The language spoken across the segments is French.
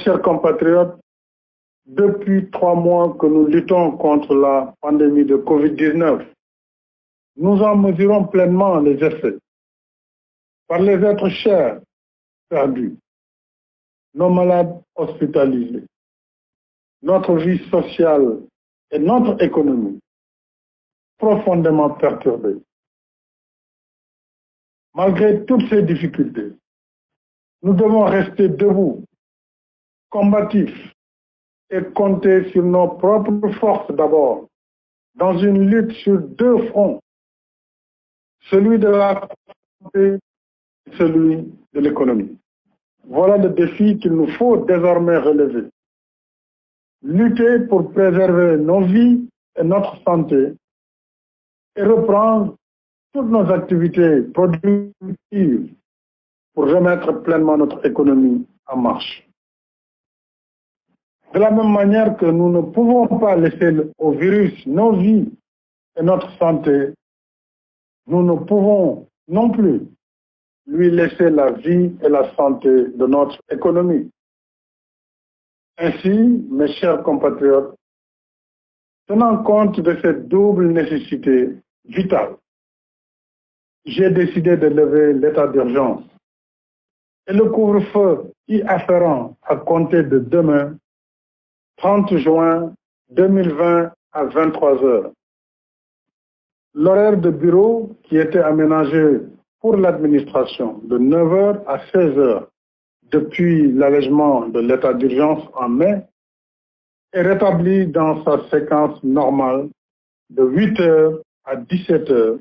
chers compatriotes, depuis 3 mois que nous luttons contre la pandémie de Covid-19, nous en mesurons pleinement les effets. Par les êtres chers perdus, nos malades hospitalisés, notre vie sociale et notre économie profondément perturbées. Malgré toutes ces difficultés, nous devons rester debout, combatifs et compter sur nos propres forces d'abord, dans une lutte sur 2 fronts, celui de la santé et celui de l'économie. Voilà le défi qu'il nous faut désormais relever. Lutter pour préserver nos vies et notre santé et reprendre toutes nos activités productives pour remettre pleinement notre économie en marche. De la même manière que nous ne pouvons pas laisser au virus nos vies et notre santé, nous ne pouvons non plus lui laisser la vie et la santé de notre économie. Ainsi, mes chers compatriotes, tenant compte de cette double nécessité vitale, j'ai décidé de lever l'état d'urgence et le couvre-feu y afférent à compter de demain, 30 juin 2020 à 23 heures. L'horaire de bureau qui était aménagé pour l'administration de 9 heures à 16 heures depuis l'allègement de l'état d'urgence en mai est rétabli dans sa séquence normale de 8 heures à 17 heures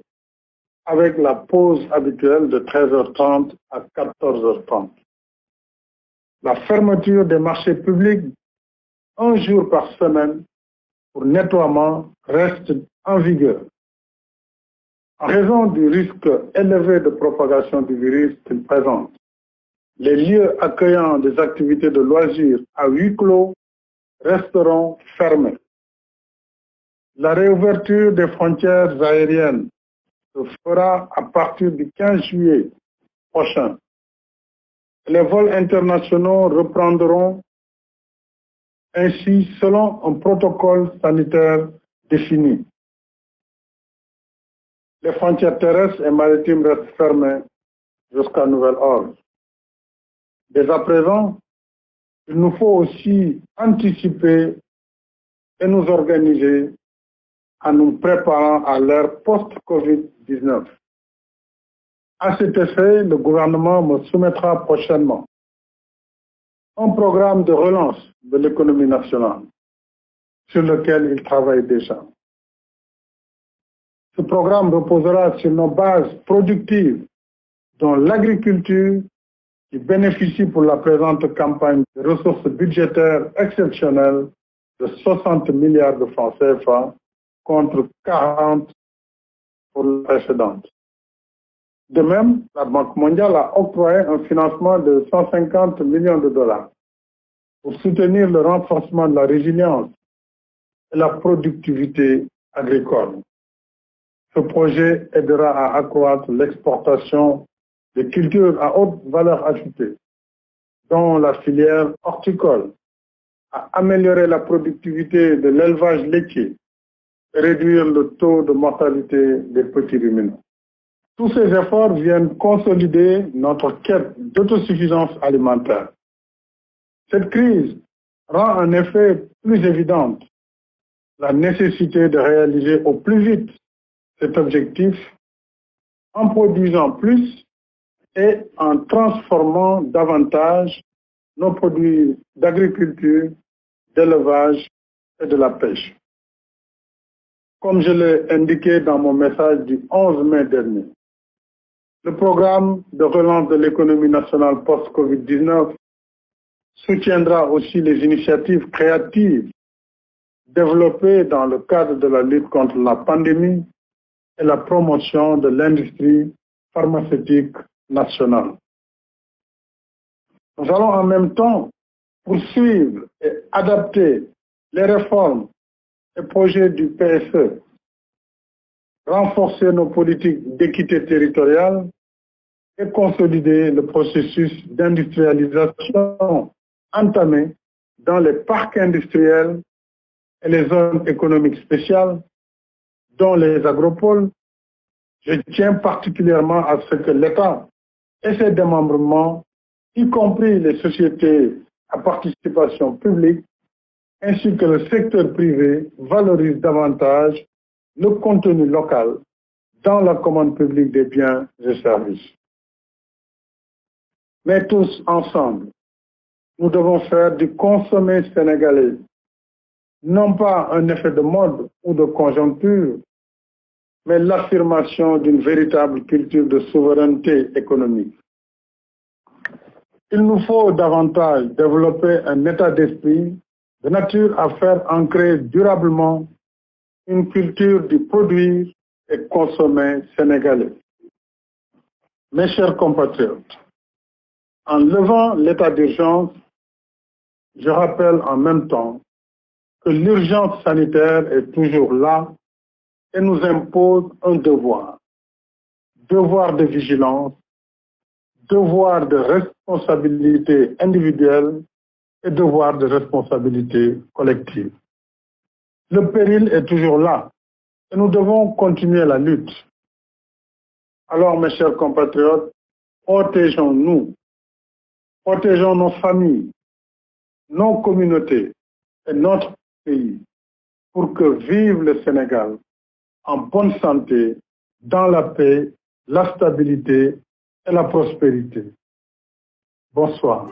avec la pause habituelle de 13h30 à 14h30. La fermeture des marchés publics 1 jour par semaine pour nettoiement reste en vigueur. En raison du risque élevé de propagation du virus qu'il présente, les lieux accueillant des activités de loisirs à huis clos resteront fermés. La réouverture des frontières aériennes se fera à partir du 15 juillet prochain. Les vols internationaux reprendront ainsi selon un protocole sanitaire défini. Les frontières terrestres et maritimes restent fermées jusqu'à nouvel ordre. Dès à présent, il nous faut aussi anticiper et nous organiser en nous préparant à l'ère post-Covid-19. À cet effet, le gouvernement me soumettra prochainement un programme de relance de l'économie nationale sur lequel il travaille déjà. Ce programme reposera sur nos bases productives, dont l'agriculture, qui bénéficie pour la présente campagne de ressources budgétaires exceptionnelles de 60 milliards de francs CFA contre 40 pour la précédente. De même, la Banque mondiale a octroyé un financement de 150 millions de dollars pour soutenir le renforcement de la résilience et la productivité agricole. Ce projet aidera à accroître l'exportation de cultures à haute valeur ajoutée, dont la filière horticole, à améliorer la productivité de l'élevage laitier et réduire le taux de mortalité des petits ruminants. Tous ces efforts viennent consolider notre quête d'autosuffisance alimentaire. Cette crise rend en effet plus évidente la nécessité de réaliser au plus vite cet objectif en produisant plus et en transformant davantage nos produits d'agriculture, d'élevage et de la pêche. Comme je l'ai indiqué dans mon message du 11 mai dernier, le programme de relance de l'économie nationale post-Covid-19 soutiendra aussi les initiatives créatives développées dans le cadre de la lutte contre la pandémie et la promotion de l'industrie pharmaceutique nationale. Nous allons en même temps poursuivre et adapter les réformes et projets du PSE, renforcer nos politiques d'équité territoriale et consolider le processus d'industrialisation entamées dans les parcs industriels et les zones économiques spéciales, dont les agropoles. Je tiens particulièrement à ce que l'État et ses démembrements, y compris les sociétés à participation publique, ainsi que le secteur privé, valorisent davantage le contenu local dans la commande publique des biens et services. Mais tous ensemble, nous devons faire du consommé sénégalais non pas un effet de mode ou de conjoncture, mais l'affirmation d'une véritable culture de souveraineté économique. Il nous faut davantage développer un état d'esprit de nature à faire ancrer durablement une culture du produire et consommer sénégalais. Mes chers compatriotes, en levant l'état d'urgence, je rappelle en même temps que l'urgence sanitaire est toujours là et nous impose un devoir. Devoir de vigilance, devoir de responsabilité individuelle et devoir de responsabilité collective. Le péril est toujours là et nous devons continuer la lutte. Alors, mes chers compatriotes, protégeons-nous, protégeons nos familles, nos communautés et notre pays pour que vive le Sénégal en bonne santé, dans la paix, la stabilité et la prospérité. Bonsoir.